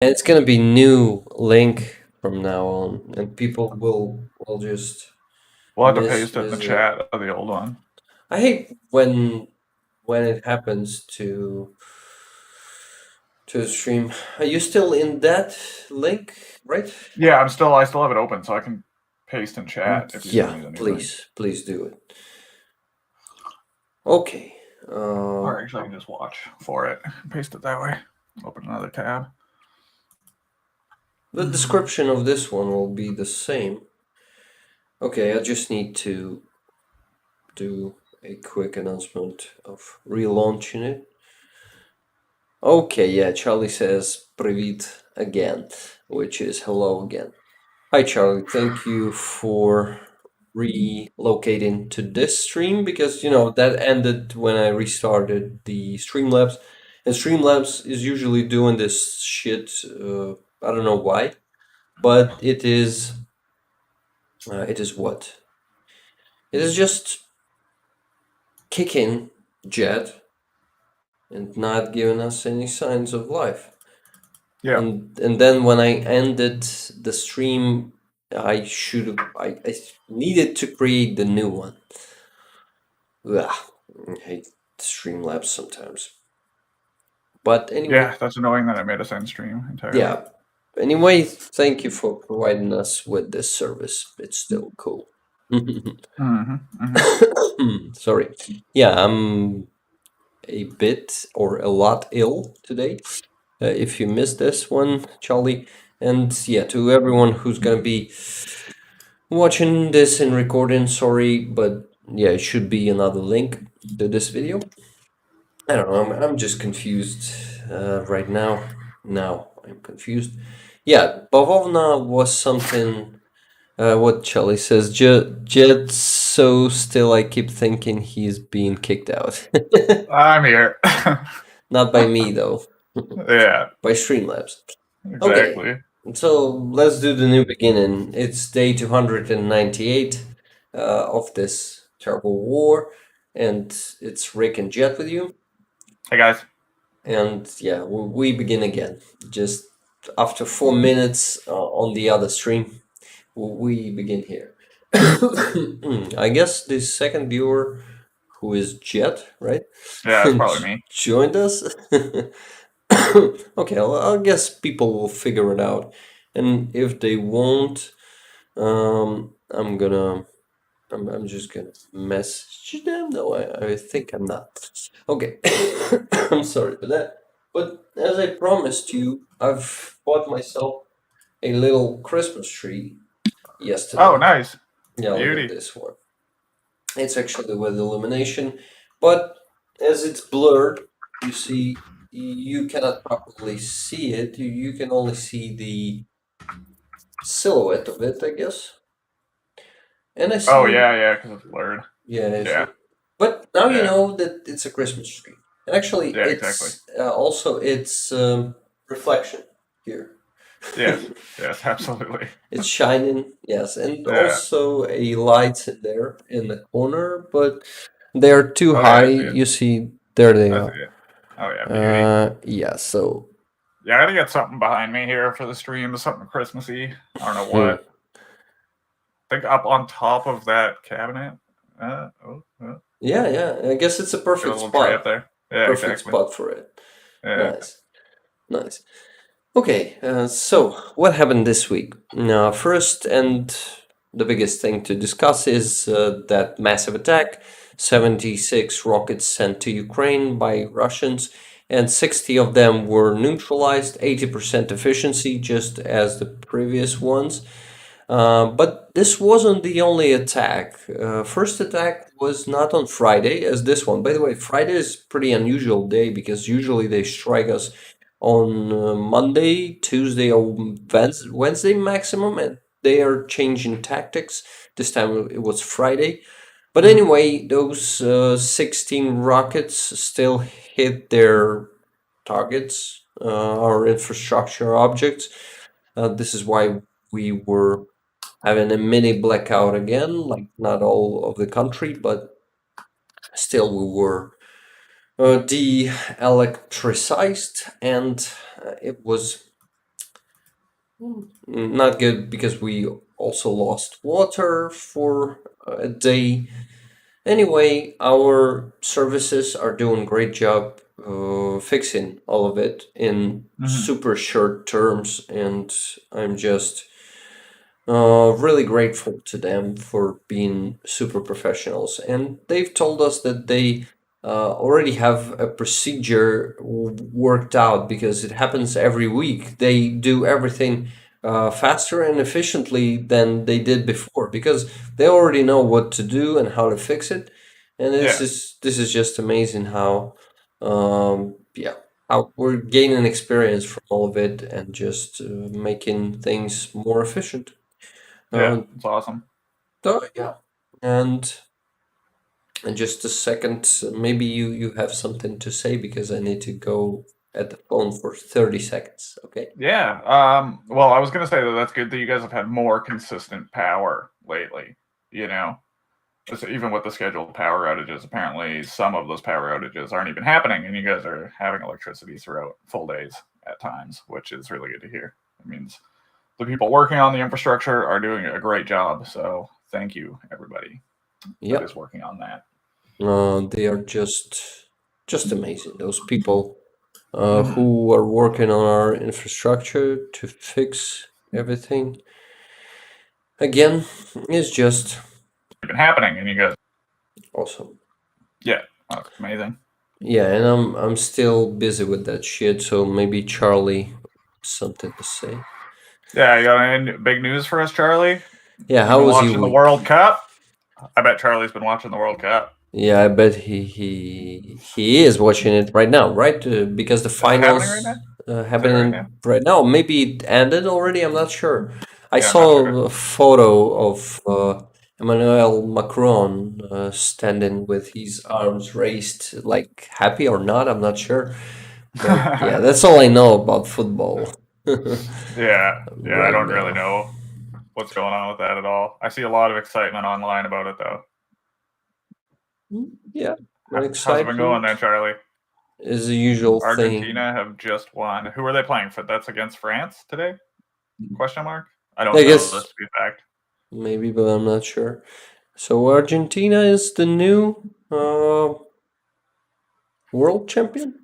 And it's gonna be new link from now on, and people will just We'll have to paste it in the misvisit it. chat of the old one. I hate when it happens to the stream. Are you still in that link, right? Yeah, I still have it open, so I can paste in chat if you still Yeah, need anything. please do it. Okay. Or actually, I can just watch for it. Paste it that way. Open another tab. The description of this one will be the same. Okay, I just need to do a quick announcement of relaunching it. Okay, yeah, Charlie says "Привіт" again, which is hello again. Hi, Charlie. Thank you for relocating to this stream because, that ended when I restarted the Streamlabs. And Streamlabs is usually doing this shit. I don't know why, but it is what? It is just kicking Jet and not giving us any signs of life. Yeah. And then when I ended the stream, I needed to create the new one. Ugh, I hate Streamlabs sometimes. But anyway, Yeah, that's annoying that I made us end stream entirely. yeah. Anyway, thank you for providing us with this service. It's still cool. Sorry. Yeah, I'm a bit or a lot ill today. If you missed this one, Charlie. And yeah, to everyone who's gonna be watching this and recording, sorry, but yeah, it should be another link to this video. I don't know, I'm just confused right now. Now I'm confused. Yeah, Bavovna was something, what Charlie says, Jet, so still I keep thinking he's being kicked out. I'm here. Not by me, though, Yeah, by Streamlabs. Okay, exactly. so let's do the new beginning. It's day 298 of this terrible war, and it's Rick and Jet with you. Hey guys. And yeah, we begin again. Just after 4 minutes on the other stream, we begin here. I guess the second viewer, who is Jet, right? Yeah, it's probably me. Joined us. Okay, I guess people will figure it out, and if they won't, I'm just gonna message them. No, I think I'm not. Okay, I'm sorry for that. But as I promised you, I've bought myself a little Christmas tree Oh, yesterday. nice. Yeah, look at Beauty. this one. It's actually with illumination, but as it's blurred, you see, you cannot properly see it. You can only see the silhouette of it, I guess. And I Oh, see, yeah, because it's blurred. yeah, I Yeah, see. But now you yeah, know that it's a Christmas tree. And actually, yeah, exactly. it's also its reflection here. Yes, yes, absolutely. It's shining, yes, and Yeah. also a light in there in the corner, but they're too Oh, yeah, high. I see it. You see, there they I see are. it. Oh, yeah, beauty. Yeah, so Yeah, I gotta get something behind me here for the stream, something Christmassy. I don't know hmm. what. I think up on top of that cabinet. Yeah, yeah. I guess it's a Get a perfect little tray up spot. there. Yeah, Perfect exactly. spot for it. Yeah. Nice, nice. Okay, so what happened this week? First, and the biggest thing to discuss is that massive attack, 76 rockets sent to Ukraine by Russians, and 60 of them were neutralized, 80% efficiency, just as the previous ones. But this wasn't the only attack. First attack was not on Friday as this one. By the way, Friday is pretty unusual day because usually they strike us on Monday, Tuesday, or Wednesday maximum, and they are changing tactics. This time it was Friday. But Mhm. anyway, those 16 rockets still hit their targets, our infrastructure objects. This is why we were having a mini blackout again, like not all of the country, but still we were de-electricized, and it was Not good because we also lost water for a day. Anyway, our services are doing great job fixing all of it in Hmm. super short terms, and I'm just really grateful to them for being super professionals. And they've told us that they already have a procedure worked out because it happens every week. They do everything faster and efficiently than they did before because they already know what to do and how to fix it. And this Yeah, is just amazing how yeah, how we're gaining experience from all of it and just making things more efficient. yeah, Uh, it's awesome. yeah. And in just a second, maybe you have something to say because I need to go at the phone for 30 seconds. Okay. Yeah. Well, I was gonna say that that's good that you guys have had more consistent power lately. You know, even with the scheduled power outages, apparently some of those power outages aren't even happening, and you guys are having electricity throughout full days at times, which is really good to hear. It means the people working on the infrastructure are doing a great job. So thank you, everybody that Yeah. is working on that. They are just amazing. Those people Hmm. who are working on our infrastructure to fix everything again is just Been happening, and you guys, awesome. yeah, that's amazing. Yeah, and I'm still busy with that shit, so maybe Charlie something to say. Yeah, you got any big news for us, Charlie? Yeah, You've how been was your watching the World week? Cup. I bet Charlie's been watching the World Cup. Yeah, I bet he is watching it right now, right? Because the Is it happening right now? finals Is it right now? happening right now. Maybe it ended already. I'm not sure. I Yeah, I'm not saw sure. a photo of Emmanuel Macron standing with his arms raised, like happy or not. I'm not sure. But yeah, that's all I know about football Yeah, yeah, I right don't really now. know what's going on with that at all. I see a lot of excitement online about it, though. Yeah, How's it been going excitement then, Charlie? is a usual thing. Argentina have just won. Who are they playing for? That's against France today? Question mark. I I don't know this guess to be a fact. maybe, but I'm not sure. So Argentina is the new world champion?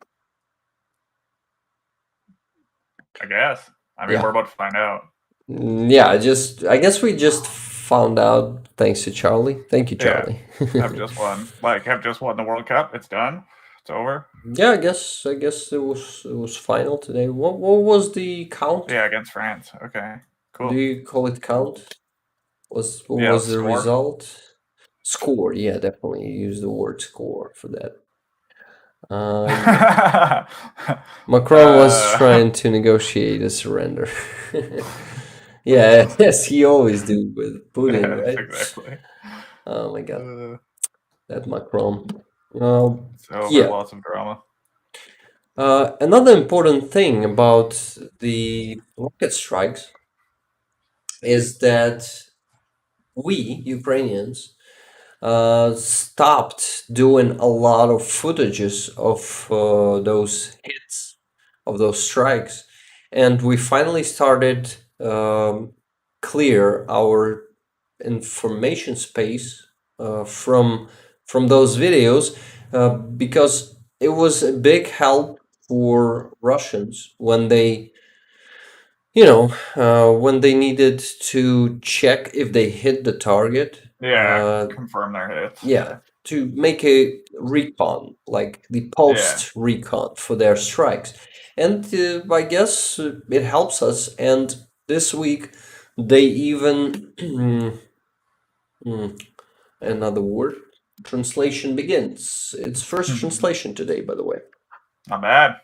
I guess. I mean, we're Yeah. about to find out. Yeah, I guess we just found out thanks to Charlie. Thank you, Yeah, Charlie. have just won. Like, have just won the World Cup. It's done. It's over. Yeah, I guess it was final today. What was the count? Yeah, against France. Okay, Do cool. you call it count? What Yeah, was let's the score. result? Score, yeah, definitely use the word score for that. Yeah. Macron was uh, trying to negotiate a surrender. Yeah, yes, he always do with Putin, yes, right? exactly. Oh my God, Uh, that Macron. Um, it's over. yeah. Lots of drama. Another important thing about the rocket strikes is that we Ukrainians stopped doing a lot of footages of those hits, of those strikes, and we finally started clear our information space from those videos because it was a big help for Russians when they when they needed to check if they hit the target. Yeah, confirm their hits. Yeah, to make a recon, like the Yeah. post recon for their strikes. And I guess it helps us. And this week, they even, another word, translation begins. It's first translation today, by the way. Not bad.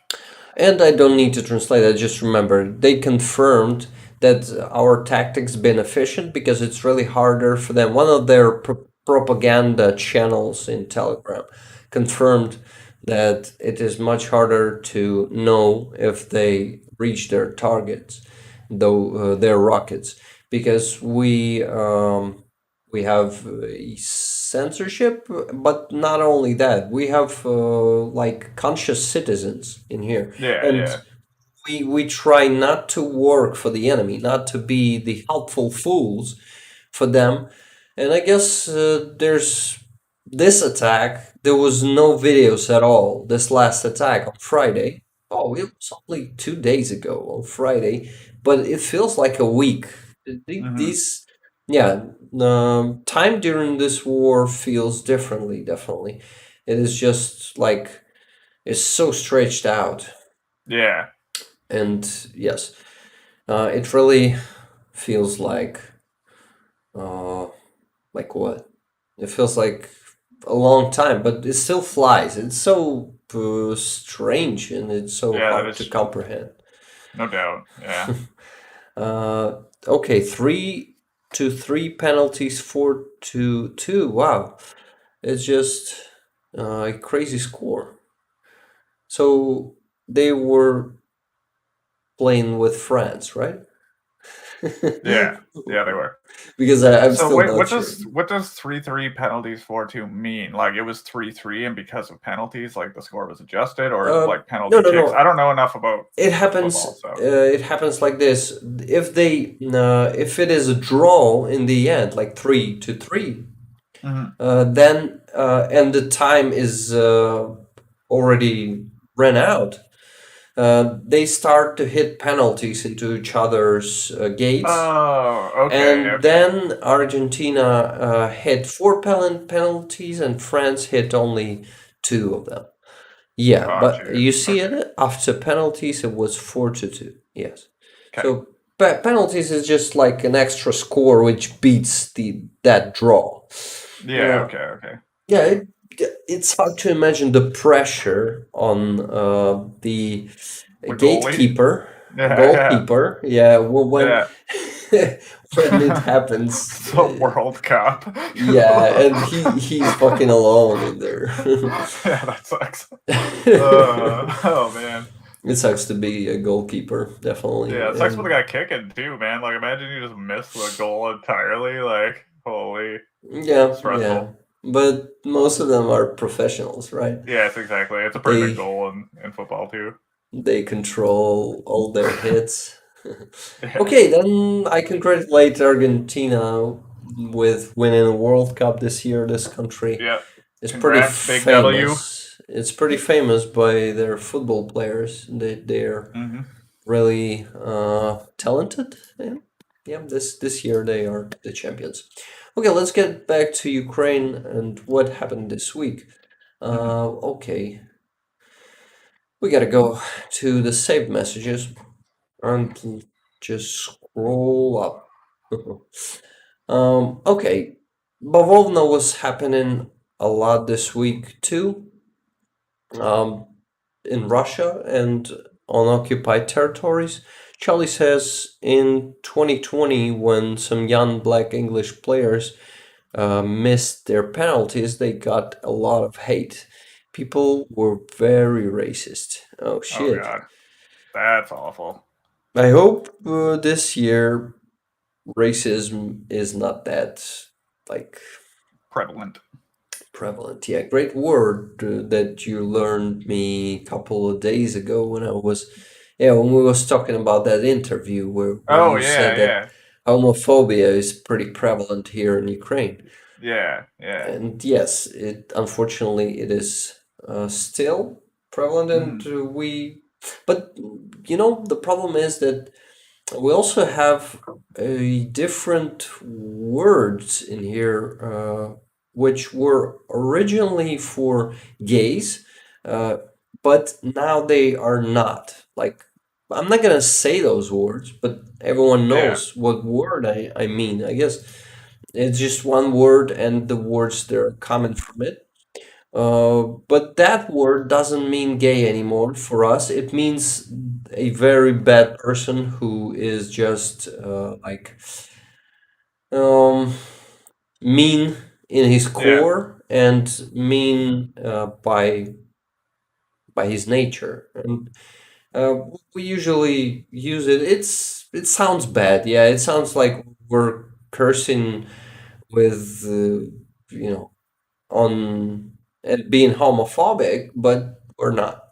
And I don't need to translate, I just remember they confirmed that our tactics been efficient because it's really harder for them. One of their propaganda channels in Telegram confirmed that it is much harder to know if they reach their targets, though their rockets, because we have censorship, but not only that, we have like conscious citizens in here, Yeah, and yeah. we try not to work for the enemy, not to be the helpful fools for them. And I guess there's this attack. There was no videos at all. This last attack on Friday. Oh, it was only 2 days ago on Friday, but it feels like a week. Hmm. These, yeah, time during this war feels differently. Definitely, it is just like it's so stretched out, Yeah, and yes, it really feels uh, like what? It feels like a long time, but it still flies. It's so strange and it's so yeah, that hard is to strange. comprehend. No doubt. Yeah, Okay, 3-3 penalties, 4-2. Wow, it's just a crazy score. So they were playing with France, right? yeah, yeah. They were. Because I'm So still wait, not sure. what does 3-3 penalties 4-2 mean? Like it was 3-3, and because of penalties, like the score was adjusted, or like No, penalty no, kicks. I no. don't know enough about It happens. football, so. It happens like this. If it is a draw in the end, like 3-3, Hmm. then and the time is already ran out, they start to hit penalties into each other's gates. Oh, okay, And okay, then Argentina hit four penalties, and France hit only two of them. Yeah, got but you. you see Okay, it after penalties, it was 4-2. Yes. okay, So penalties is just like an extra score which beats the that draw. yeah, Uh, okay, okay. yeah, it's hard to imagine the pressure on the The goalie. gatekeeper, Yeah, yeah, goalkeeper. Yeah, when yeah. when it happens. It's a World Cup. Yeah, and he's fucking alone in there. Yeah, that sucks. Oh man. It sucks to be a goalkeeper, definitely. Yeah, it sucks for the And guy kicking too, man. Like, imagine you just miss the goal entirely. Like, holy yeah, yeah. stressful. But most of them are professionals, right? Yes, exactly. It's a pretty big They goal in football too. they control all their hits. Yeah, Okay, then I congratulate Argentina with winning a World Cup this year. This country yeah. is pretty Congrats, big W. famous. It's pretty famous by their football players. They're Hmm. really talented. Yeah, yeah. This year they are the champions. Okay, let's get back to Ukraine and what happened this week. Hmm. Okay, we gotta go to the saved messages and just scroll up. Okay, Bavovna was happening a lot this week too. Um, in Russia and on occupied territories. Charlie says in 2020, when some young black English players missed their penalties, they got a lot of hate. People were very racist. Oh Oh shit. God, that's awful. I hope this year racism is not that like Prevalent. prevalent. Yeah, great word that you learned me a couple of days ago when I was, yeah, when we was talking about that interview where Oh you yeah, said that yeah, homophobia is pretty prevalent here in Ukraine. yeah, yeah. And yes, it unfortunately it is still prevalent, and Hmm. but the problem is that we also have different words in here, which were originally for gays, uh, but now they are not. Like, I'm not gonna say those words, but everyone Yeah, knows what word I mean. I guess it's just one word and the words that are coming from it. But that word doesn't mean gay anymore for us. It means a very bad person who is just um, mean in his yeah. core and mean by his nature. And we usually use it. It sounds bad. Yeah, it sounds like we're cursing with you know on and being homophobic, but we're not.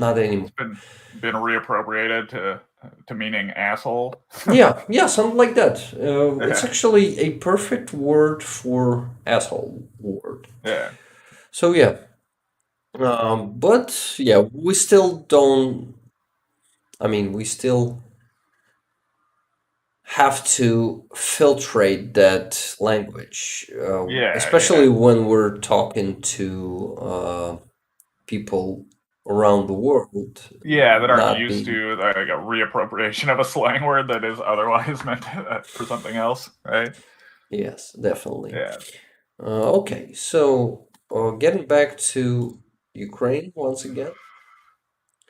not anymore. It's been reappropriated to meaning asshole. Yeah, yeah, something like that. It's Yeah, actually a perfect word for asshole word. yeah, So yeah, but yeah, we still don't. I mean, we still have to filtrate that language, yeah, especially yeah, when we're talking to people around the world, yeah. That aren't not used being. to like a reappropriation of a slang word that is otherwise meant for something else, right? Yes, definitely. Yeah. Okay, so getting back to Ukraine once again.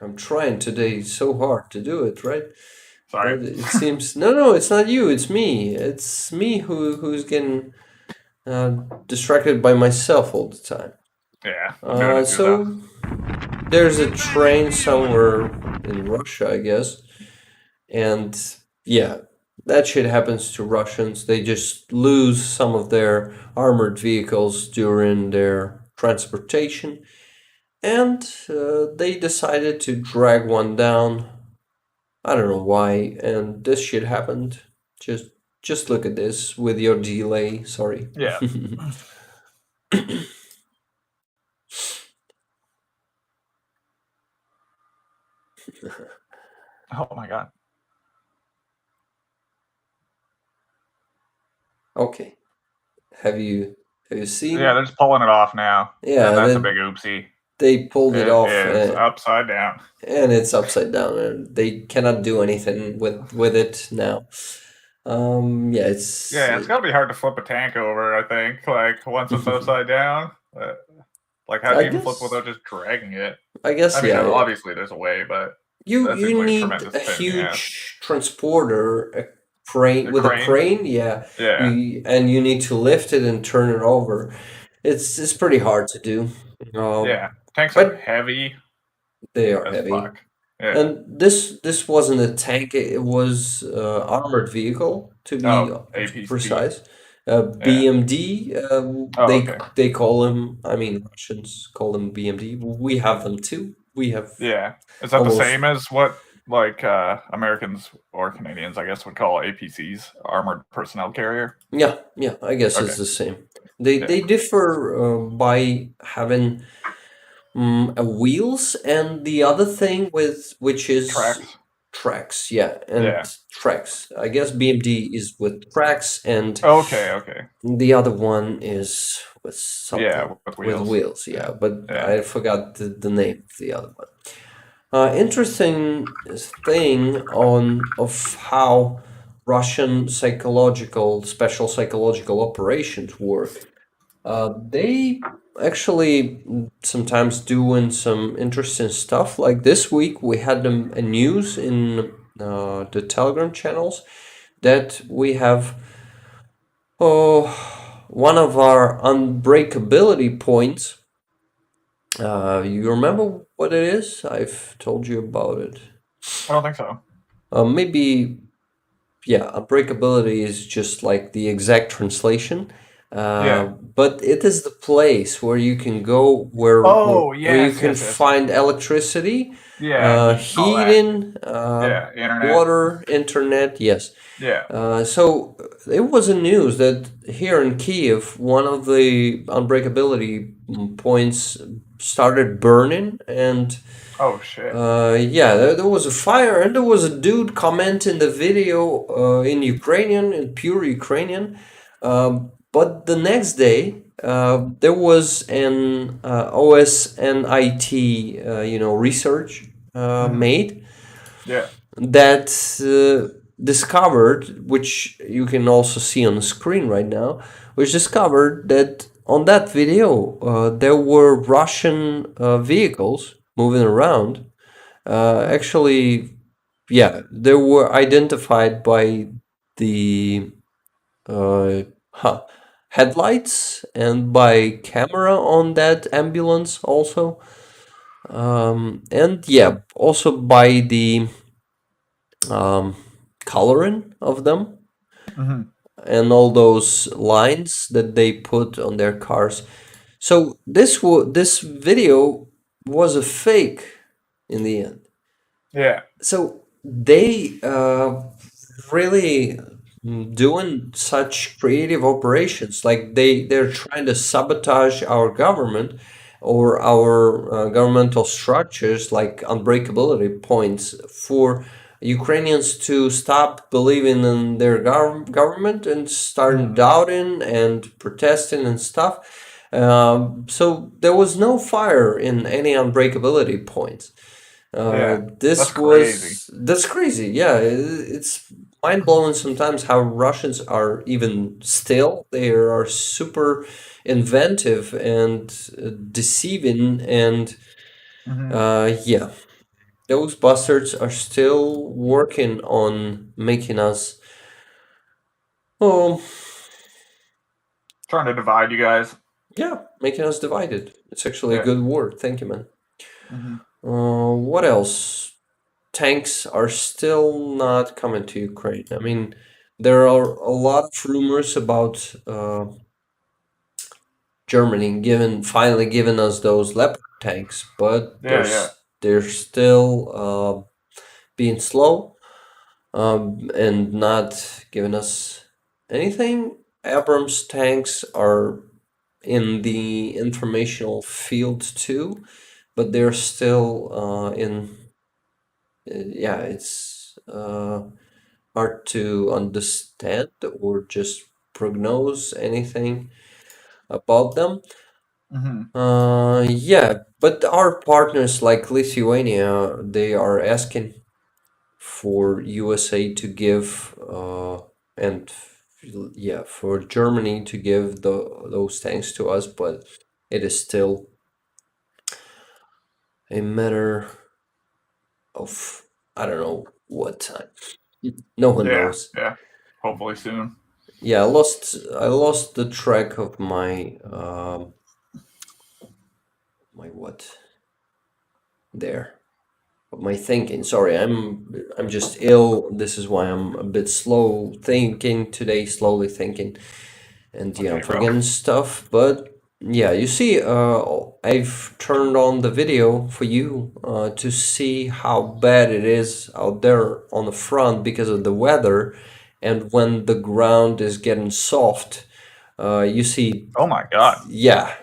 I'm trying today so hard to do it, right? Sorry. But it seems no, no, it's not you. It's me. It's me who's getting uh, distracted by myself all the time. Yeah, I'm doing it too, though. So there's a train somewhere in Russia, I guess, and yeah, that shit happens to Russians. They just lose some of their armored vehicles during their transportation, and they decided to drag one down. I don't know why, and this shit happened. Just just look at this with your delay. Sorry. Yeah. Oh my god. Okay. Have you have you Yeah, seen? they're just pulling it off now, and Yeah, that's a that big oopsie. they pulled it It off, is upside down. and it's upside down, and they cannot do anything with it now. Yeah, Yeah, it's gotta be hard to flip a tank over, I think. Like once it's upside down. Like how do I you even flip guess without just dragging it? I I guess mean, yeah. obviously there's a way, but You that seems you like a need tremendous a pain in the ass. huge transporter, a crane A with a crane? crane, yeah. Yeah. And you need to lift it and turn it over. It's pretty hard to do. Yeah. Tanks are But heavy they are as heavy. fuck. Yeah. And this wasn't a tank; it was armored vehicle Oh, to be APC. precise. Yeah. BMD. Oh, okay. They call him. I mean, Russians call them BMD. We have them too. We have Yeah. Is that the almost. same as what like Americans or Canadians, I guess, would call APCs, armored personnel carrier? Yeah, yeah. I guess it's Okay. the same. Yeah. They differ by having wheels and the other thing with which is Tracks. tracks. Yeah, and Yeah. tracks. I guess BMD is with tracks and Okay, okay. the other one is with Yeah, something with with wheels. wheels, Yeah. yeah, but Yeah. I forgot the name of the other one. Interesting thing on of how Russian special psychological operations work. They actually sometimes doing some interesting stuff. Like this week, we had them a news in the Telegram channels that we have. Oh, one of our unbreakability points. You remember what it is? I've told you about it. I don't think so. Maybe, yeah, unbreakability is just like the exact translation. Yeah. But it is the place where you can go Oh, where you yes, can yes, yes, yes. find electricity, Yeah, heat and all that. heating, Yeah, internet. water, internet. Yes. Yeah. So it was a news that here in Kiev, one of the unbreakability points started burning, and Oh shit. yeah, there was a fire, and there was a dude commenting the video in Ukrainian, in pure Ukrainian. But the next day, there was an OSNIT, research Hmm. made Yeah. that discovered, which you can also see on the screen right now, which discovered that on that video there were Russian vehicles moving around. Actually, yeah, they were identified by the uh, huh, headlights and by camera on that ambulance also. And yeah, also by the um, coloring of them Hmm. and all those lines that they put on their cars. So this video was a fake. in the end. Yeah. So they really doing such creative operations, like they're trying to sabotage our government or our governmental structures, like unbreakability points for Ukrainians to stop believing in their government and start Mhm. doubting and protesting and stuff. So there was no fire in any unbreakability points. Yeah. That's This crazy. was That's crazy. Yeah, it's mind blowing sometimes how Russians are even still. They are super inventive and deceiving, and Hmm. yeah, those bastards are still working on making us. Oh, Trying to divide you guys. yeah, making us divided. It's actually a Yeah. good word. Thank you, man. Hmm. What else? Tanks are still not coming to Ukraine. I mean, there are a lot of rumors about Germany finally giving us those Leopard tanks, but Yeah. Yeah. they're still being slow and not giving us anything. Abrams tanks are in the informational field too, but they're still in. Yeah, it's hard to understand or just prognose anything about them. Hmm. Yeah, but our partners like Lithuania, they are asking for USA to give, and yeah, for Germany to give those tanks to us, but it is still a matter of, I don't know what time. No one Yeah. knows. Yeah. Hopefully soon. Yeah, I lost the track of my my what there. Of my thinking. Sorry, I'm just ill. This is why I'm a bit slow thinking today, slowly thinking. And yeah, I'm Okay, bro. forgetting stuff, but yeah, you see, I've turned on the video for you to see how bad it is out there on the front because of the weather, and when the ground is getting soft, you see, Oh my god. yeah,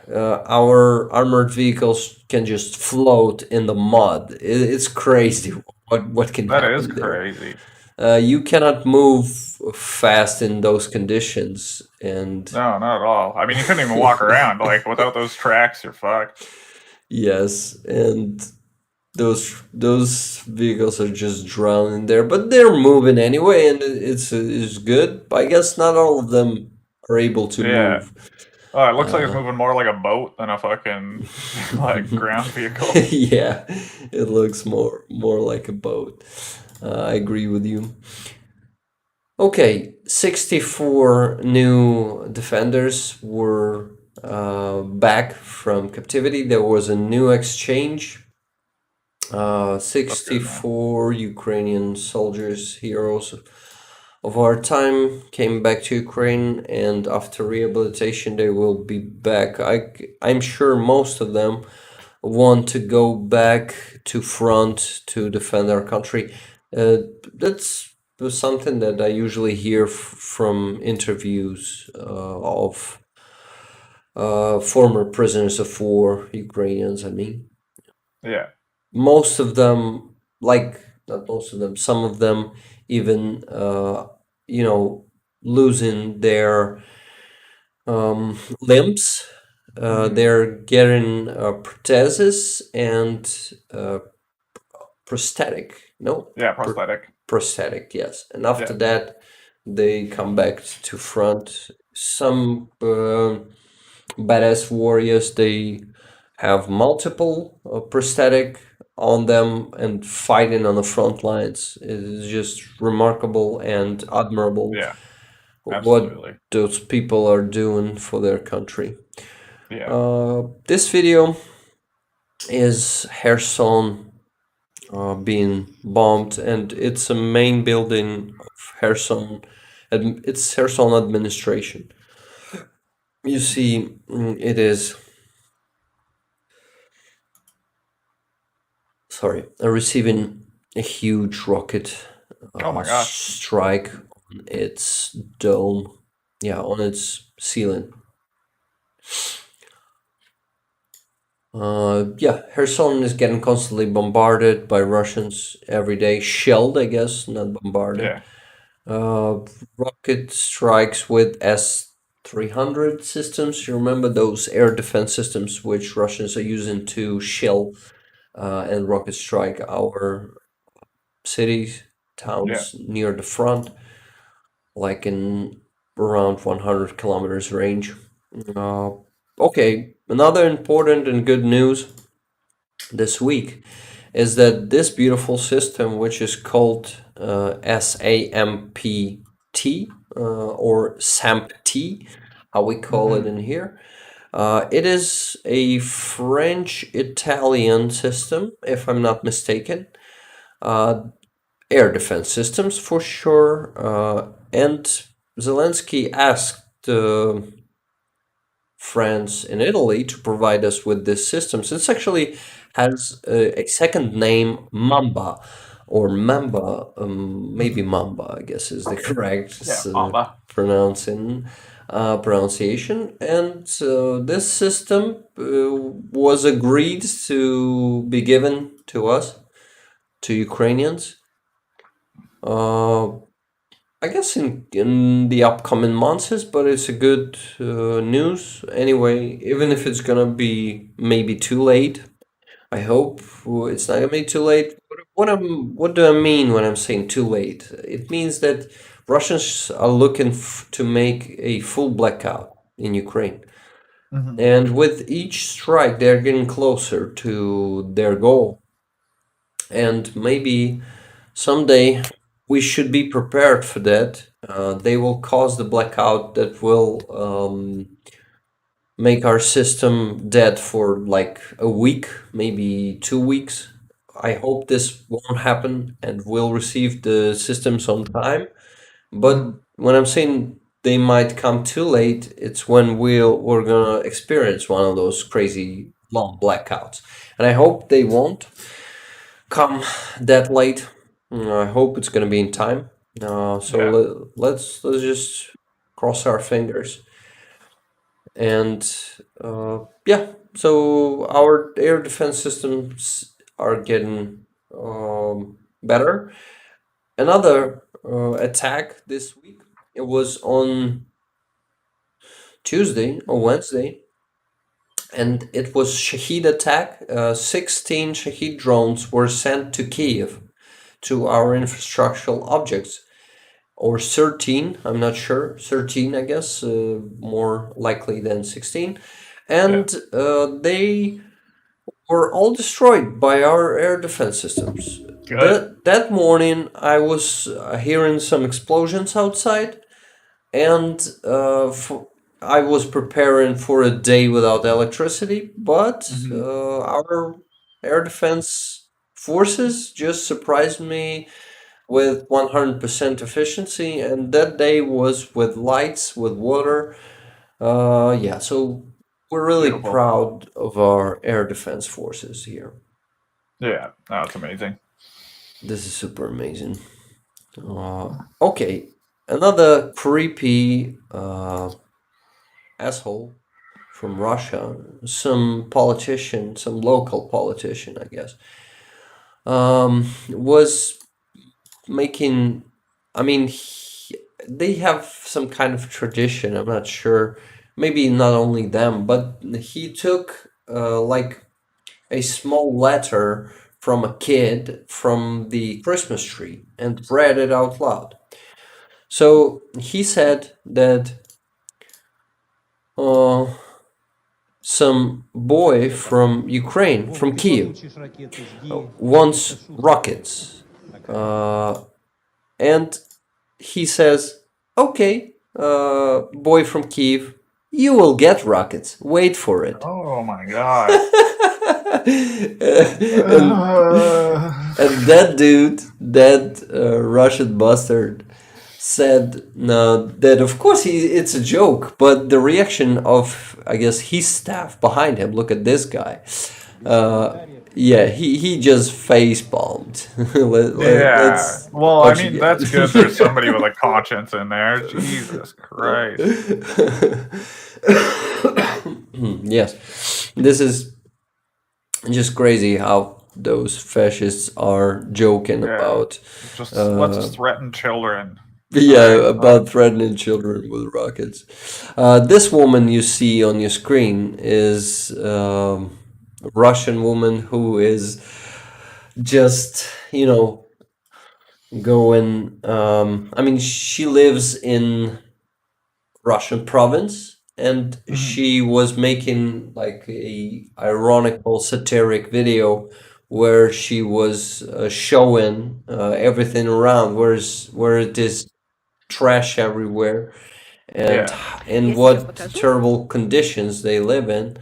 our armored vehicles can just float in the mud. It's crazy what can That is happen there. crazy. You cannot move fast in those conditions, and No, not at all. I mean, you couldn't even walk around. Like, without those tracks, you're fucked. yes, and those vehicles are just drowning there, but they're moving anyway, and it's good. But I guess not all of them are able to Yeah. move. Oh, it looks like it's Uh, moving more like a boat than a fucking, like, ground vehicle. yeah, it looks more like a boat. I agree with you. Okay, 64 new defenders were back from captivity. There was a new exchange. That's good, man. 64 Ukrainian soldiers, heroes of our time, came back to Ukraine, and after rehabilitation, they will be back. I'm sure most of them want to go back to front to defend our country. That's something that I usually hear from interviews of former prisoners of war, Ukrainians, I mean. Yeah. Most of them, like, not most of them, some of them even, you know, losing their limbs. Hmm. They're getting prosthesis and prosthetic. No, Yeah, pr- prosthetic. prosthetic. Yes, and after Yeah. that, they come back to front. Some badass warriors, they have multiple prosthetic on them and fighting on the front lines. It is just remarkable and admirable Yeah. what Absolutely. those people are doing for their country. Yeah. This video is Kherson being bombed, and it's a main building of Kherson. It's Kherson administration. You see, it is sorry, receiving a huge rocket Oh my gosh. strike on its dome, yeah, on its ceiling. Yeah, Kherson is getting constantly bombarded by Russians every day, shelled, I guess, not bombarded. Yeah. Uh, Rocket strikes with S-300 systems. You remember those air defense systems which Russians are using to shell and rocket strike our cities, Yeah. towns near the front, like in around 100 kilometers range. Uh, okay, another important and good news this week is that this beautiful system, which is called SAMPT or SAMPT, how we call it Hmm. in here, it is a French Italian system, if I'm not mistaken. Uh, Air defense systems for sure. And Zelensky asked France and Italy to provide us with this system. So it actually has a second name, Mamba or Mamba, maybe Hmm. Mamba, I guess is the correct Yeah. Mamba. pronunciation. And this system was agreed to be given to us, to Ukrainians. Uh, I guess in the upcoming months, but it's a good news anyway. Even if it's gonna be maybe too late, I hope it's not gonna be too late. What do I mean when I'm saying too late? It means that Russians are looking to make a full blackout in Ukraine, Hmm. and with each strike, they're getting closer to their goal. And maybe someday we should be prepared for that. They will cause the blackout that will make our system dead for like a week, maybe 2 weeks. I hope this won't happen and we'll receive the systems on time. But Hmm. when I'm saying they might come too late, it's when we're gonna experience one of those crazy long blackouts. And I hope they won't come that late. I hope it's gonna be in time. So Yeah. let's just cross our fingers. And yeah, so our air defense systems are getting better. Another attack this week. It was on Tuesday or Wednesday, and it was Shahid attack. 16 Shahid drones were sent to Kiev to our infrastructural objects, or 13, I'm not sure, 13, I guess, more likely than 16. Yeah. And they were all destroyed by our air defense systems. Good. That morning, I was hearing some explosions outside, and I was preparing for a day without electricity, but Hmm. our air defense forces just surprised me with 100% efficiency, and that day was with lights, with water. Yeah, so we're really Beautiful. proud of our air defense forces here. Yeah. That's amazing. This is super amazing. Okay, another creepy asshole from Russia, some politician, some local politician, I guess, was making. I mean, they have some kind of tradition. I'm not sure. Maybe not only them, but he took like a small letter from a kid from the Christmas tree and read it out loud. So he said that uh, some boy from Ukraine, from Kiev, wants rockets. Uh, and he says, okay, boy from Kiev, you will get rockets. Wait for it. Oh my god. and and that dude, that Russian bastard, said that of course it's a joke, but the reaction of I guess his staff behind him. Look at this guy. Uh, yeah, he just face bombed. Yeah. Let's Well, I watch mean, that's good. again. There's somebody with a conscience in there. Jesus Christ. Yes, this is just crazy how those fascists are joking Yeah. about Just let's uh, threaten children. All right. yeah, about threatening children with rockets. This woman you see on your screen is a Russian woman who is just, going. I mean, she lives in Russian province, and Mhm. she was making like a ironical satiric video where she was showing everything around, where it is trash everywhere, and Yeah. in what terrible conditions they live in.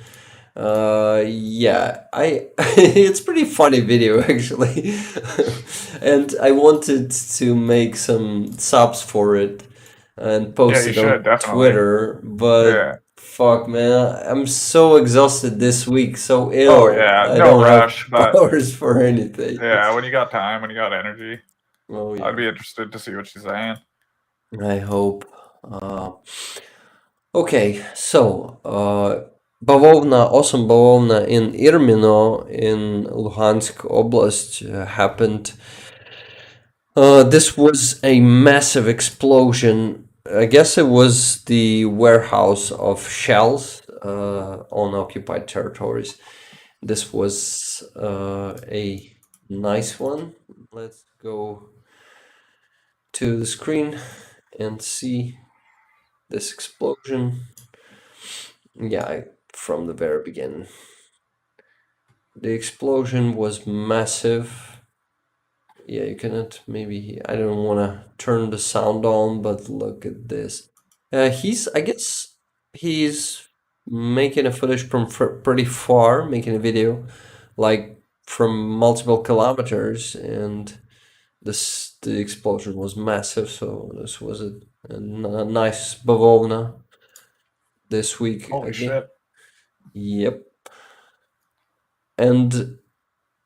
Yeah, I it's pretty funny video actually, and I wanted to make some subs for it and Yeah, post you it should on definitely. Twitter, but Yeah. fuck, man, I'm so exhausted this week, so Oh ill. yeah. I No don't have rush, but powers for anything. yeah, when you got time, when you got energy, Oh I'd yeah, be interested to see what she's saying. I hope. Okay, so bavovna, awesome bavovna in Irmino in Luhansk Oblast happened. This was a massive explosion. I guess it was the warehouse of shells on occupied territories. This was a nice one. Let's go to the screen and see this explosion. Yeah, from the very beginning. The explosion was massive. Yeah, you cannot maybe. I don't want to turn the sound on, but look at this. I guess, he's making a footage from pretty far, making a video, like from multiple kilometers, and the explosion was massive. So this was a nice bavovna this week Holy again. shit. Yep, and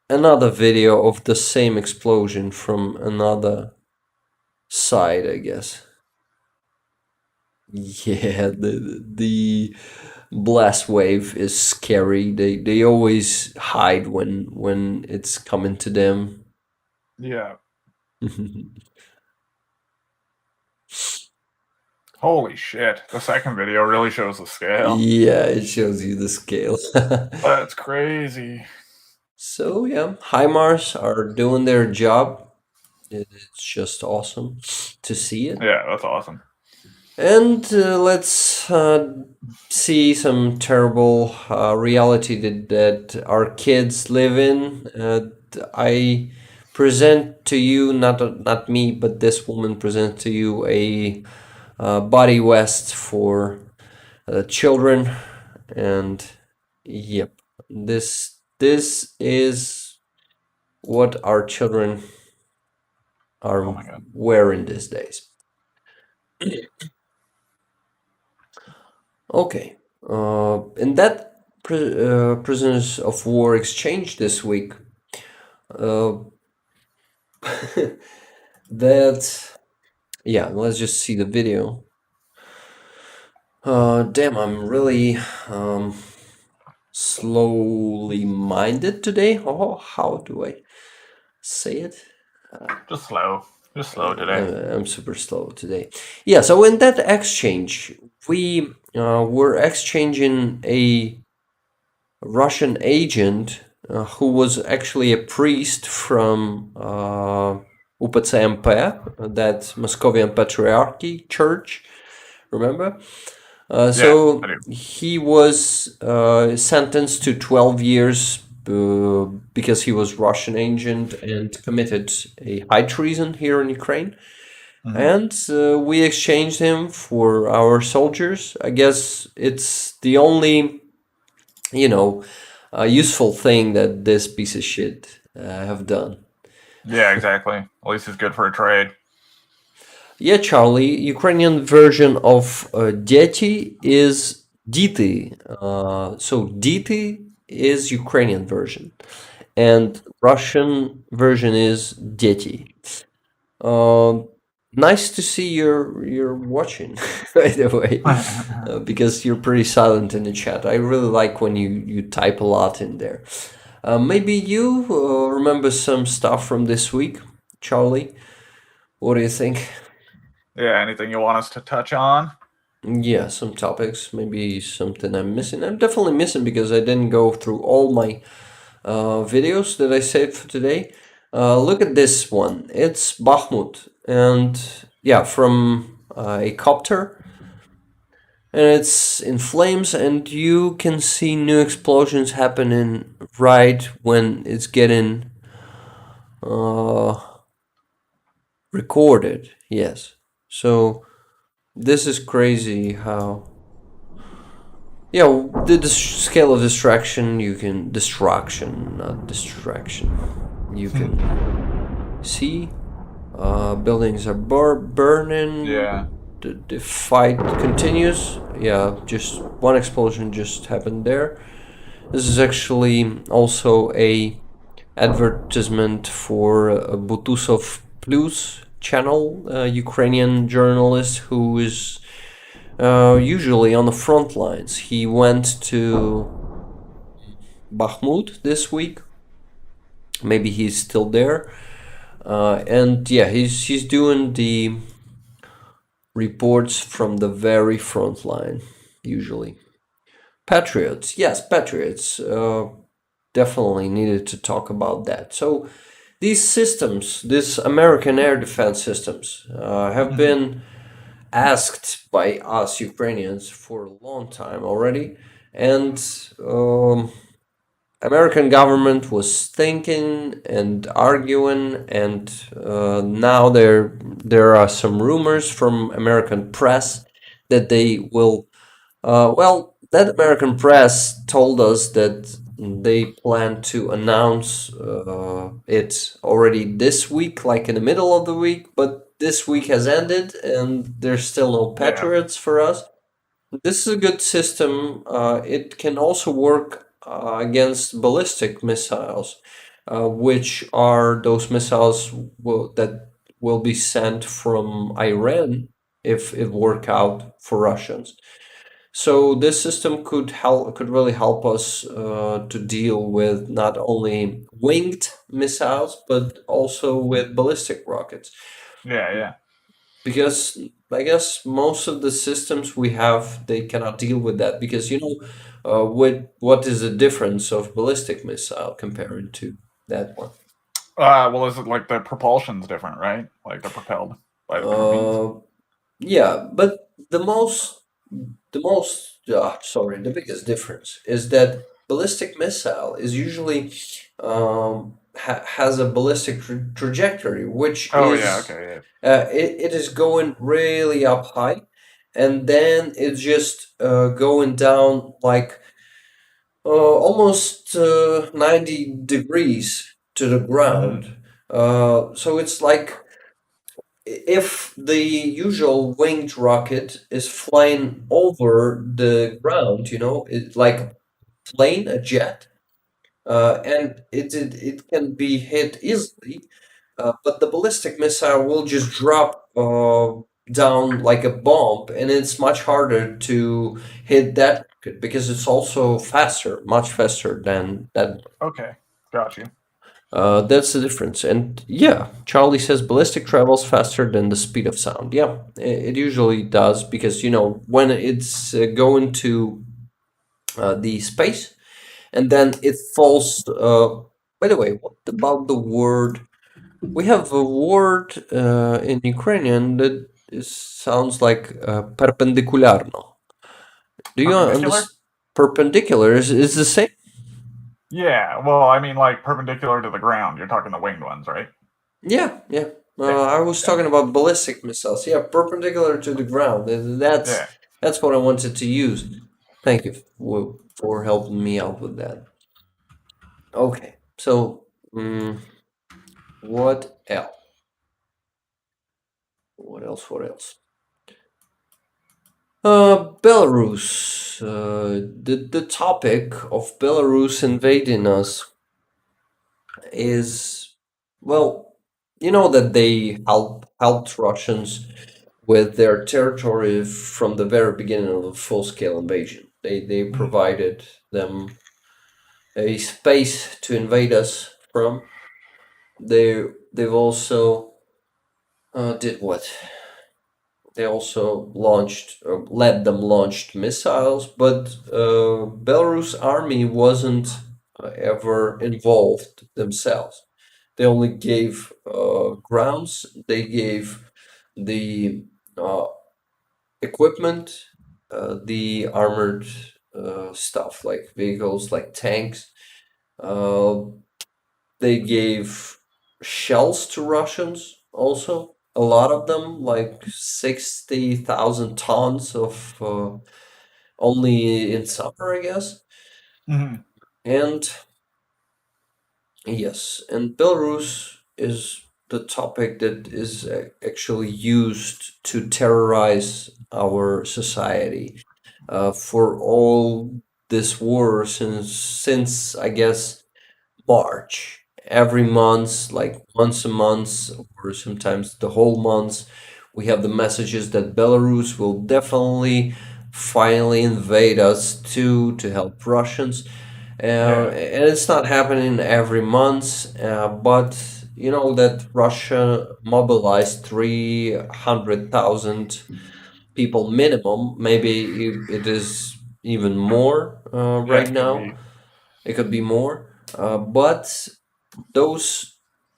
another video of the same explosion from another side, I guess. Yeah, the blast wave is scary. They always hide when it's coming to them. Yeah. Holy shit. The second video really shows the scale. Yeah, it shows you the scale. That's crazy. So yeah, HIMARS are doing their job. It's just awesome to see it. Yeah, that's awesome. And let's see some terrible reality that our kids live in. I present to you, not me, but this woman presents to you a body vest for children, and yep, this is what our children Oh are my god. wearing these days. Okay. In that prisoners of war exchange this week, uh, that yeah, let's just see the video. Damn, I'm really slowly minded today. Oh, how do I say it? Just slow. Just slow today. I'm super slow today. Yeah, so in that exchange, we were exchanging a Russian agent who was actually a priest from UPCMP, that Moscovian Patriarchy Church, remember? Yeah, I So do. he was sentenced to 12 years because he was Russian agent and committed a high treason here in Ukraine. Mhm. And we exchanged him for our soldiers. I guess it's the only, you know, useful thing that this piece of shit have done. Yeah, exactly. At least it's good for a trade. Yeah, Charlie, Ukrainian version of Дети is Diti. So Diti is Ukrainian version, and Russian version is Дети. Um, Nice to see you're watching, by the way, because you're pretty silent in the chat. I really like when you type a lot in there. Maybe you remember some stuff from this week, Charlie. What do you think? Yeah, anything you want us to touch on? Yeah, some topics, maybe something I'm missing. I'm definitely missing because I didn't go through all my videos that I saved for today. Look at this one. It's Bakhmut, and yeah, from a copter, and it's in flames, and you can see new explosions happening right when it's getting uh, recorded. Yes, so this is crazy how. Yeah, the scale of destruction, not distraction. You can see buildings are Yeah. burning. The fight continues. Yeah, just one explosion just happened there. This is actually also a advertisement for Butusov Plus channel, a Ukrainian journalist who is usually on the front lines. He went to Bakhmut this week. Maybe he's still there. And yeah, he's doing the reports from the very front line, usually. Patriots, yes, Patriots. Definitely needed to talk about that. So these systems, these American air defense systems, have Mhm. been asked by us Ukrainians for a long time already, and American government was thinking and arguing, and now there are some rumors from American press that they will. Well, that American press told us that they plan to announce it already this week, like in the middle of the week. But this week has ended, and there's still no Yeah. Patriots for us. This is a good system. It can also work against ballistic missiles, which are those missiles that will be sent from Iran if it work out for Russians. So this system could really help us to deal with not only winged missiles but also with ballistic rockets, Yeah, yeah. because I guess most of the systems we have they cannot deal with that, because what is the difference of ballistic missile compared to that one? Well, is it like the propulsion's different, right? Like they're propelled by different means. Uh, yeah, but the biggest difference is that ballistic missile is usually has a ballistic trajectory, which Oh yeah, is okay, it is going really up high, and then it's just going down like almost 90 degrees to the yeah. Hmm. ground. So it's like if the usual winged rocket is flying over the ground, it like plane, a jet, and it can be hit easily. But the ballistic missile will just drop down like a bomb, and it's much harder to hit that rocket because it's also faster, much faster than that. Okay, got you. That's the difference. And yeah, Charlie says ballistic travels faster than the speed of sound. Yeah, it usually does because, when it's going to the space and then it falls. By the way, what about the word? We have a word in Ukrainian that sounds like perpendicularno. Do you Perpendicular? understand? Perpendicular is the same. Yeah. Well, I mean, like perpendicular to the ground. You're talking the winged ones, right? Yeah, yeah. Yeah. I was Yeah. talking about ballistic missiles. Yeah, perpendicular to the ground. That's Yeah. that's what I wanted to use. Thank you for helping me out with that. Okay, so what else? What else? What else? Belarus. The topic of Belarus invading us is, well, you know that they helped Russians with their territory from the very beginning of the full-scale invasion. They Mhm. provided them a space to invade us from. They've also did what? They also launched, or let them launched missiles, but Belarus army wasn't ever involved themselves. They only gave grounds. They gave the uh, equipment, the armored stuff like vehicles, like tanks. Uh, they gave shells to Russians also. A lot of them, like 60,000 tons of only in summer, I guess. Mhm. And yes, and Belarus is the topic that is actually used to terrorize our society for all this war since I guess March. Every month, like once a month, or sometimes the whole month, we have the messages that Belarus will definitely finally invade us too to help Russians. Yeah. And it's not happening every month, but you know that Russia mobilized 300,000 people minimum. Maybe it is even more Yeah. right It could now. be. It could be more, but those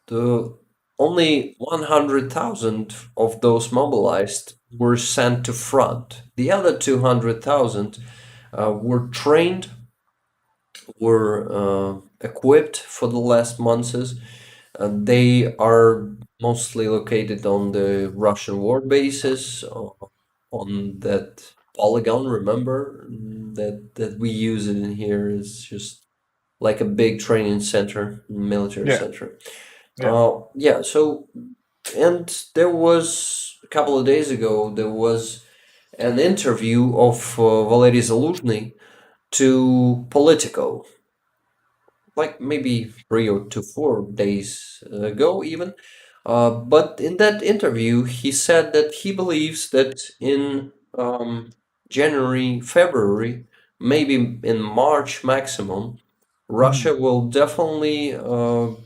the only 100,000 of those mobilized were sent to front. The other 200,000 were trained, were equipped for the last months. They are mostly located on the Russian war bases, on that polygon. Remember that we use it in here is just like a big training center, military Yeah. center. Yeah. Yeah, so, and there was a couple of days ago, there was an interview of Valery Zaluzhny to Politico, like maybe 3 or 4 days ago, even. But in that interview, he said that he believes that in January, February, maybe in March maximum, Mhm. Russia will definitely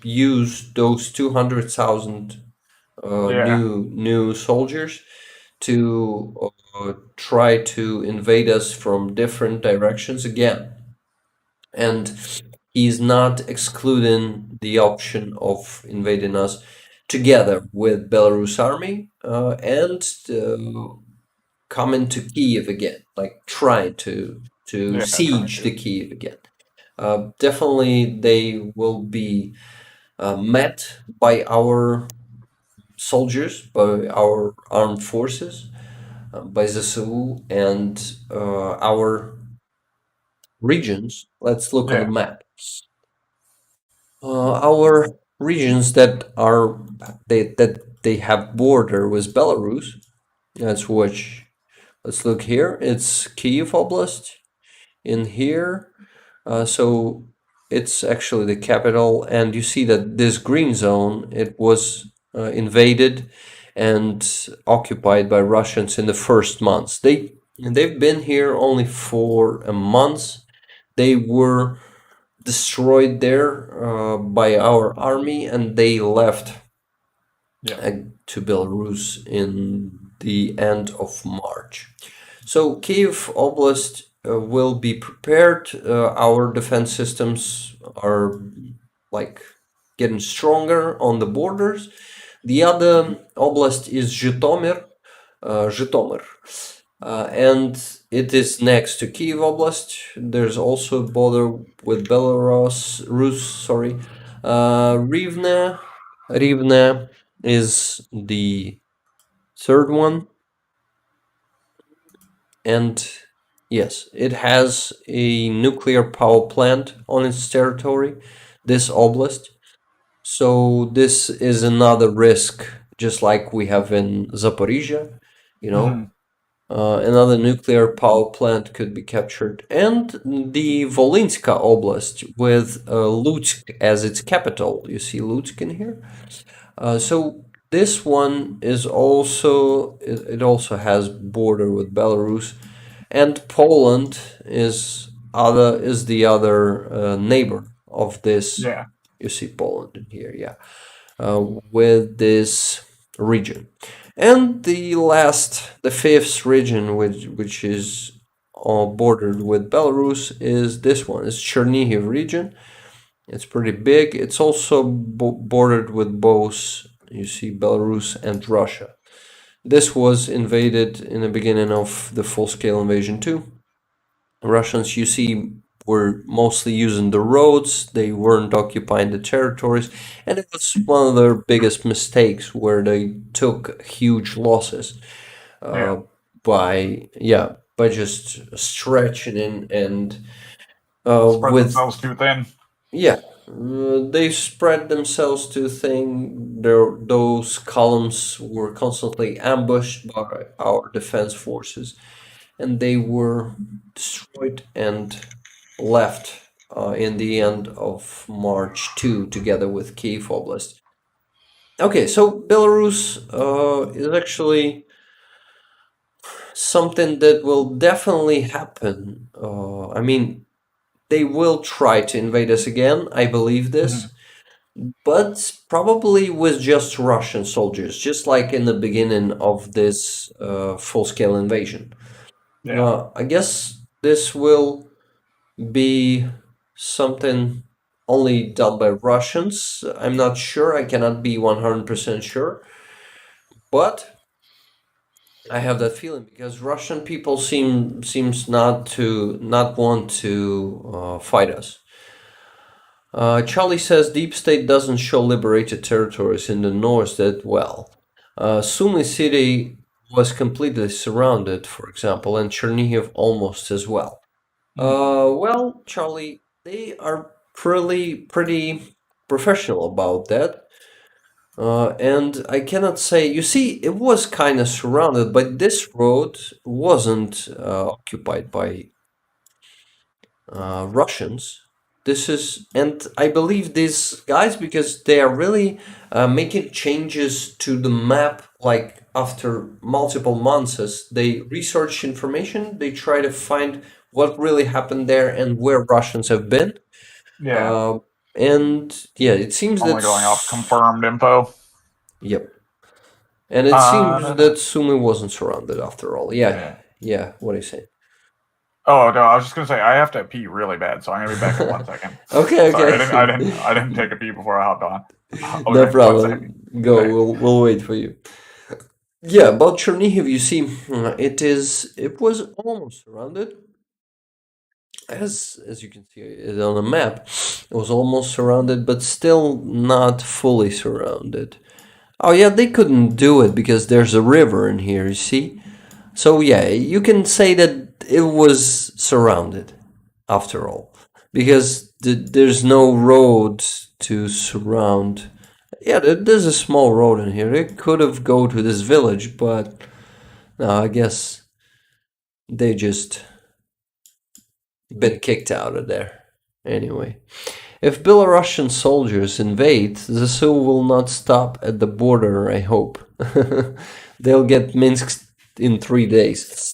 use those 200,000 Yeah. new soldiers to try to invade us from different directions again. And he's not excluding the option of invading us together with Belarus army and coming to Kiev again, like trying to Yeah. Trying siege the to. Kiev again. Definitely, they will be met by our soldiers, by our armed forces, by ZSU and our regions. Let's look on the Yeah. map. Our regions that are they have border with Belarus. Let's watch. Let's look here. It's Kiev Oblast in here. So it's actually the capital, and you see that this green zone it was invaded and occupied by Russians in the first months. They've been here only for a month. They were destroyed there by our army, and they left Yeah. to Belarus in the end of March. So Kiev Oblast will be prepared. Our defense systems are like getting stronger on the borders. The other oblast is Zhytomyr, and it is next to Kiev Oblast. There's also a border with Rus. Rivne is the third one, and yes, it has a nuclear power plant on its territory, this oblast. So this is another risk, just like we have in Zaporizhia, you know. Mhm. Another nuclear power plant could be captured, and the Volinska Oblast with Lutsk as its capital. You see Lutsk in here. So this one is also it also has border with Belarus, and Poland is the other neighbor of this. Yeah. You see Poland in here, yeah, with this region. And the fifth region, which is bordered with Belarus, is this one. It's Chernihiv region. It's pretty big. It's also bordered with both, you see, Belarus and Russia. This was invaded in the beginning of the full-scale invasion too. Russians, you see, were mostly using the roads. They weren't occupying the territories, and it was one of their biggest mistakes where they took huge losses Yeah. uh, by just stretching in and Spread with themselves too thin. yeah, they spread themselves too thin. Those columns were constantly ambushed by our defense forces, and they were destroyed and left in the end of March 2, together with Kiev Oblast. Okay, so Belarus is actually something that will definitely happen. I mean, they will try to invade us again. I believe this. Mhm. But probably with just Russian soldiers, just like in the beginning of this full-scale invasion. Yeah. I guess this will be something only done by Russians. I'm not sure. I cannot be 100% sure, but I have that feeling because Russian people seems not want to fight us. Charlie says Deep State doesn't show liberated territories in the north that well. Sumy City was completely surrounded, for example, and Chernihiv almost as well. Mhm. Well, Charlie, they are pretty professional about that. And I cannot say, you see, it was kind of surrounded, but this road wasn't occupied by Russians. This is, and I believe these guys because they are really making changes to the map. Like after multiple months, as they research information, they try to find what really happened there and where Russians have been. Yeah. Uh, and yeah, it seems that Only going off confirmed info. yep, and it seems that Sumi wasn't surrounded after all. Yeah, Yeah. yeah. What do you say? Oh no, I was just gonna say I have to pee really bad, so I'm gonna be back in 1 second. Okay, Sorry, okay. I didn't take a pee before I hopped on. No Okay, 1 second. problem. Go. Okay. We'll wait for you. Yeah, about Chernihiv, you see, it was almost surrounded, as you can see it on the map. It was almost surrounded, but still not fully surrounded. Oh yeah, they couldn't do it because there's a river in here. You see, so yeah, you can say that it was surrounded after all, because there's no road to surround. Yeah, there's a small road in here. It could have go to this village, but no, I guess they just been kicked out of there. Anyway, if Belarusian soldiers invade, the Sioux will not stop at the border, I hope. They'll get Minsk in 3 days.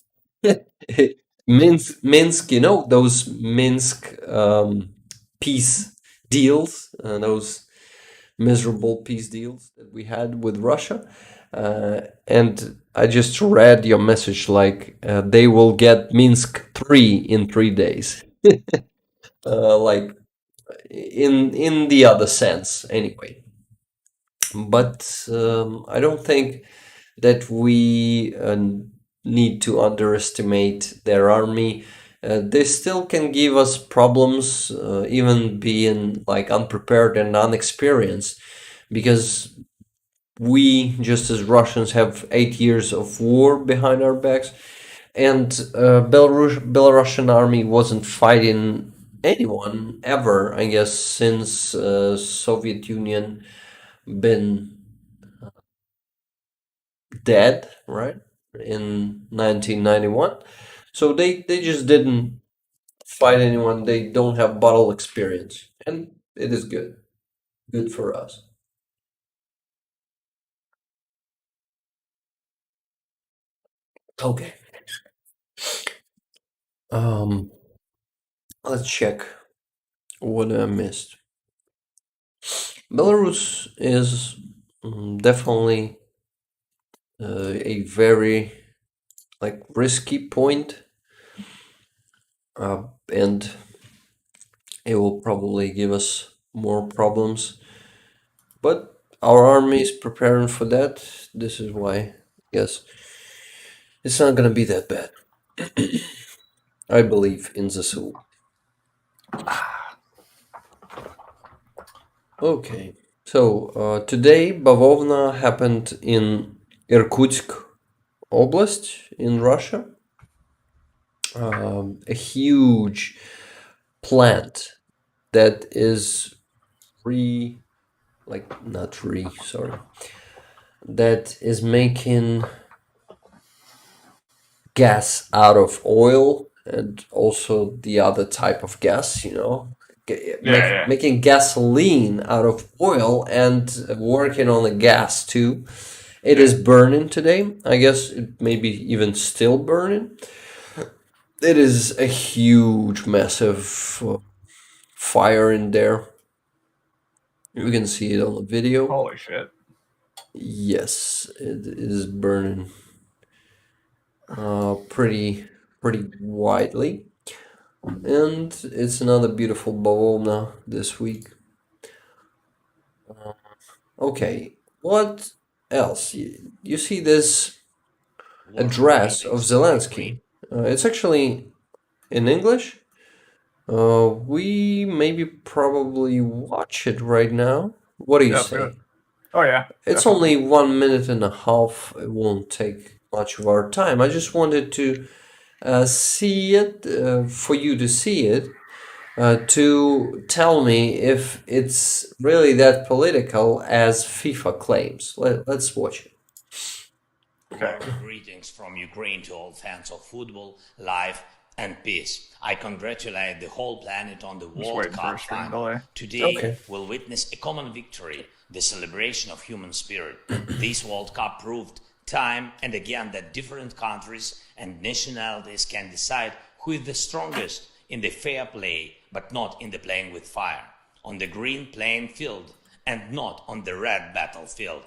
Minsk, you know, those Minsk peace deals, those miserable peace deals that we had with Russia. And I just read your message like they will get Minsk 3 in 3 days. Like in the other sense, anyway. But I don't think that we need to underestimate their army. They still can give us problems, even being like unprepared and unexperienced, because we, just as Russians, have 8 years of war behind our backs, and Belarusian army wasn't fighting anyone ever, I guess, since Soviet Union been dead, right? in 1991. So they just didn't fight anyone. They don't have battle experience, and it is good. Good for us. Okay. Um, let's check what I missed. Belarus is definitely a very like risky point, and it will probably give us more problems. But our army is preparing for that. This is why, yes, it's not gonna be that bad. I believe in the soul. Okay, so today Bavovna happened in Irkutsk Oblast in Russia. A huge plant that is not sorry, that is making gas out of oil and also the other type of gas, Yeah, yeah, making gasoline out of oil and working on the gas too. It yeah. is burning today. I guess it may be even still burning. It is a huge, massive fire in there. You can see it on the video. Holy shit. Yes, it is burning pretty widely. And it's another beautiful Bavovna this week. Okay, what else? You see this Warm address of greetings from Ukraine. Zelensky. It's actually in English. We maybe probably watch it right now. What do you Yeah, let's do it. say? Oh yeah, It's definitely. only 1 minute and a half. It won't take much of our time. I just wanted to see it, for you to see it, to tell me if it's really that political as FIFA claims. Let's watch it. Okay. Warm greetings from Ukraine to all fans of football, life, and peace. I congratulate the whole planet on the I'm just World waiting for a Cup stream final. delay. Today, Okay. we'll witness a common victory, the celebration of human spirit. This World Cup proved time and again that different countries and nationalities can decide who is the strongest in the fair play, but not in the playing with fire, on the green playing field, and not on the red battlefield.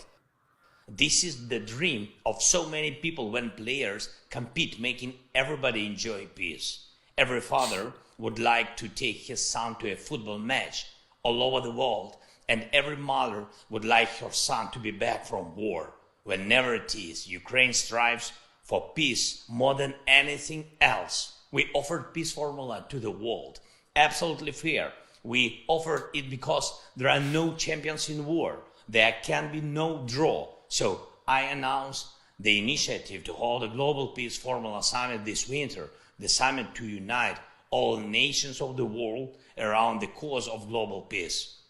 This is the dream of so many people when players compete, making everybody enjoy peace. Every father would like to take his son to a football match all over the world, and every mother would like her son to be back from war. Whenever it is, Ukraine strives for peace more than anything else. We offered peace formula to the world. Absolutely fair. We offered it because there are no champions in war. There can be no draw. So I announced the initiative to hold a global peace formula summit this winter, the summit to unite all nations of the world around the cause of global peace.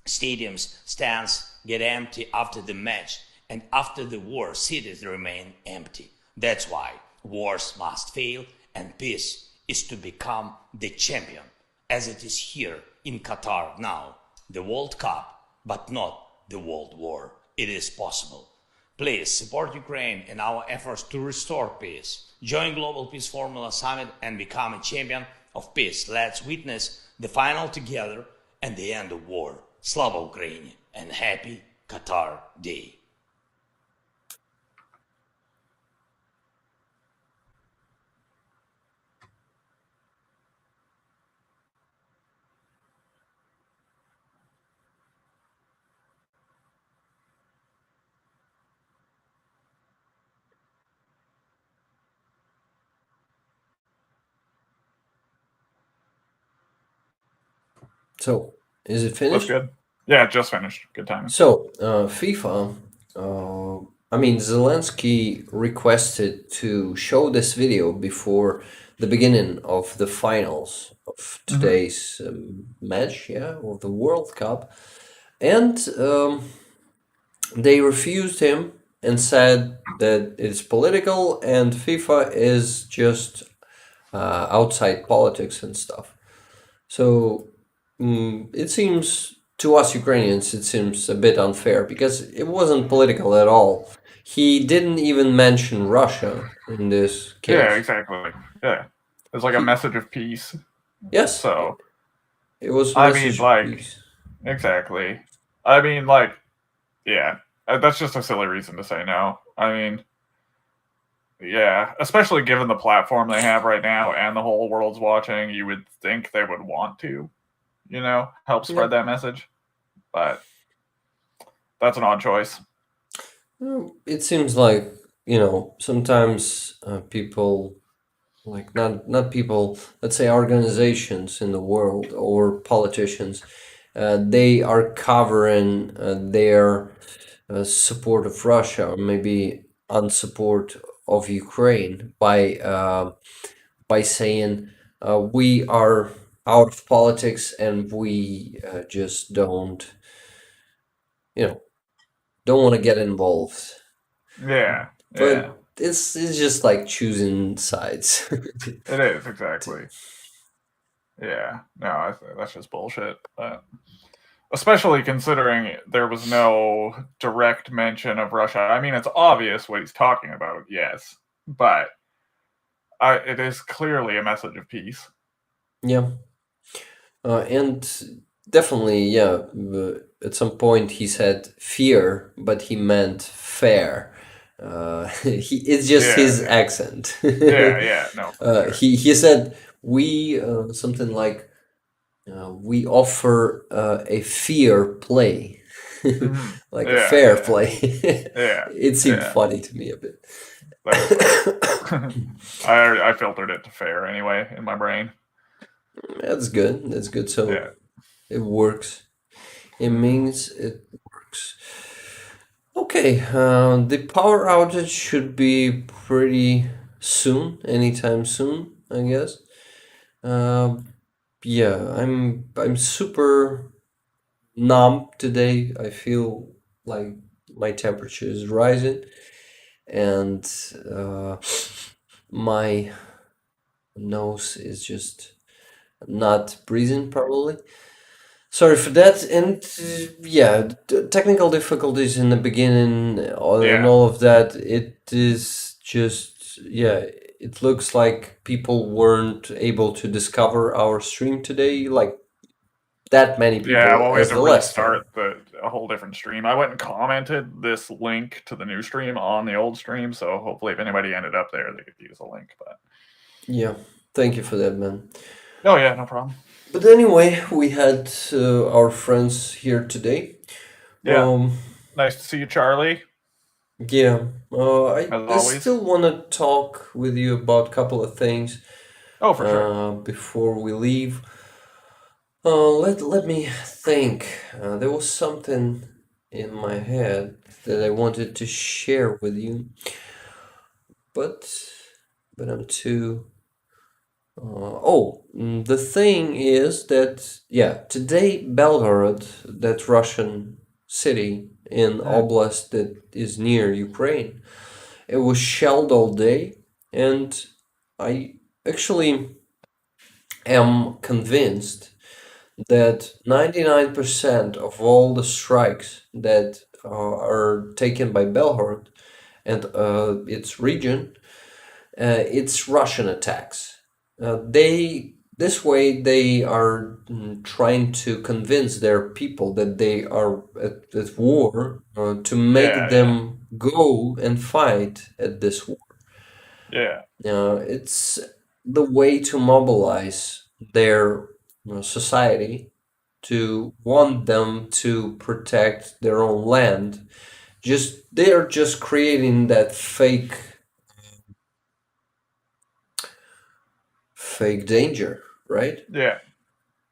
Stadiums, stands get empty after the match, and after the war, cities remain empty. That's why wars must fail, and peace is to become the champion, as it is here in Qatar now. The World Cup, but not the World War. It is possible. Please support Ukraine in our efforts to restore peace. Join Global Peace Formula Summit and become a champion of peace. Let's witness the final together and the end of war. Slava Ukraine and happy Qatar Day. So, is it Looks finished? good. Yeah, just finished. Good timing. So, FIFA, I mean, Zelensky requested to show this video before the beginning of the finals of Hmm. today's match, yeah, of the World Cup. And they refused him. and said that it's political and FIFA is just outside politics and stuff. So it seems to us Ukrainians, it seems a bit unfair because it wasn't political at all. He didn't even mention Russia in this Yeah, case. exactly. Yeah, it's like a He, message of peace. yes, So it was a I mean, message of like, peace. exactly. I mean, like, yeah, that's just a silly reason to say no. I mean, yeah, especially given the platform they have right now and the whole world's watching, you would think they would want to, help Yeah. spread that message. But that's an odd choice. It seems like, sometimes people, like not people, let's say organizations in the world or politicians, they are covering their support of Russia or maybe unsupport of Ukraine by saying we are out of politics and we just you know, don't want to get involved. Yeah, yeah, But it's just like choosing sides. it is exactly. Yeah, no, that's just bullshit. But especially considering there was no direct mention of Russia. I mean, it's obvious what he's talking about, yes, but it is clearly a message of peace. Yeah. And definitely, yeah. At some point, he said fear, but he meant fair. It's just Yeah, his accent. yeah, yeah. No, for sure. He said we something like we offer a fair play, Hmm. like a Yeah, fair yeah, play. yeah, It seemed yeah. funny to me a bit. That is funny. I filtered it to fair anyway in my brain. That's good. That's good. So Yeah, it works. It means it works. Okay, the power outage should be pretty soon, anytime soon, I guess. Um, yeah, I'm super numb today. I feel like my temperature is rising, and uh, my nose is just not breathing properly. Sorry for that. And yeah, technical difficulties in the beginning and yeah, all of that. It is just, yeah, it looks like people weren't able to discover our stream today, like that many yeah. people Well, we had as to the last time. restart a whole different stream. I went and commented this link to the new stream on the old stream, so hopefully, if anybody ended up there, they could use the link. But Yeah, thank you for that, man. oh yeah, no problem. But anyway, we had our friends here today. Yeah, Um, nice to see you, Charlie. yeah, As I always. still want to talk with you about a couple of things. Oh, for sure. Before we leave. Let me think. There was something in my head that I wanted to share with you, but I'm too. The thing is that yeah, today Belgorod, that Russian city in Mm. Oblast that is near Ukraine, it was shelled all day, and I actually am convinced that 99% of all the strikes that are taken by Belhorod and its region, it's Russian attacks. They this way they are trying to convince their people that they are at war to make Yeah, yeah, them go and fight at this war. yeah, It's the way to mobilize their society to want them to protect their own land. Just they're just creating that fake danger, right? yeah,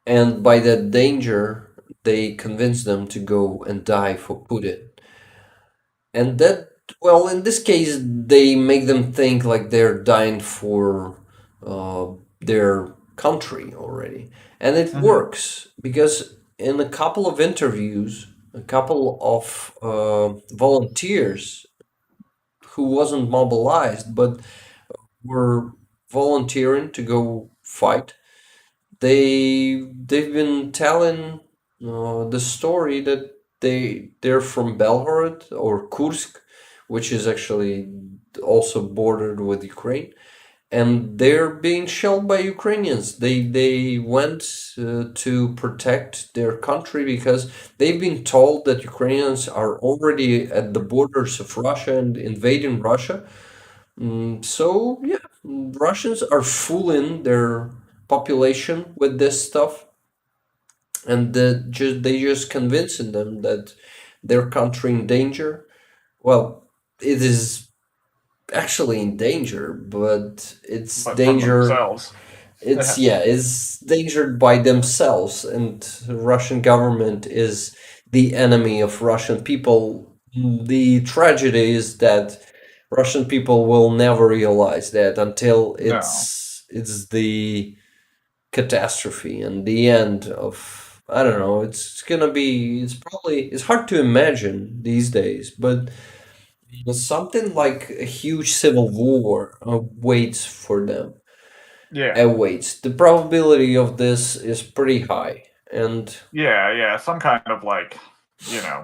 And by that danger, they convince them to go and die for Putin. And that, well, in this case, they make them think like they're dying for their country already. And it hmm, works because in a couple of interviews, a couple of volunteers who wasn't mobilized but were volunteering to go fight. They've been telling the story that they're from Belgorod or Kursk, which is actually also bordered with Ukraine, and they're being shelled by Ukrainians. They went to protect their country because they've been told that Ukrainians are already at the borders of Russia and invading Russia. So yeah, Russians are fooling their population with this stuff, and they just convincing them that their country in danger. Well, it is actually in danger, but it's but from danger. themselves. It's yeah, it's endangered by themselves, and the Russian government is the enemy of Russian people. The tragedy is that Russian people will never realize that until No. it's the catastrophe and the end of, I don't know, it's gonna be, it's probably, it's hard to imagine these days, but something like a huge civil war waits for them. Yeah. Awaits. The probability of this is pretty high. And Yeah. Some kind of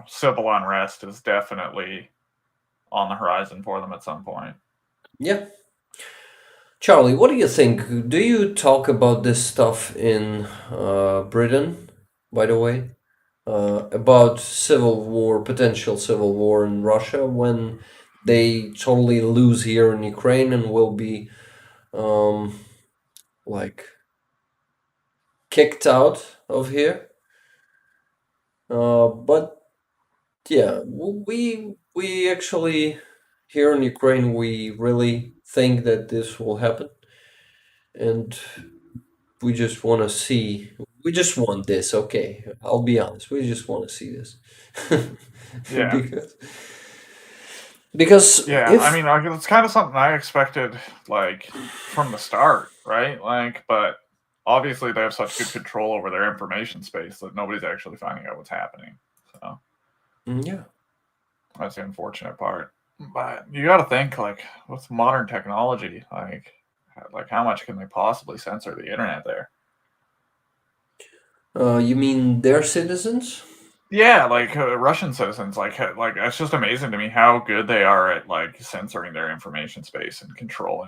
civil unrest is definitely on the horizon for them at some point. yeah. Charlie, what do you think? Do you talk about this stuff in Britain, by the way? About civil war, potential civil war in Russia when they totally lose here in Ukraine and will be um, like kicked out of here. But yeah, we actually here in Ukraine we really think that this will happen, and we just want to see. We just want this. Okay, I'll be honest. We just want to see this Yeah. because Yeah, I if mean, it's kind of something I expected, from the start, right? But obviously they have such good control over their information space that nobody's actually finding out what's happening. So yeah. that's the unfortunate part. But you got to think, with modern technology, how much can they possibly censor the internet there? You mean their citizens? Yeah, Russian citizens, it's just amazing to me how good they are at censoring their information space and controlling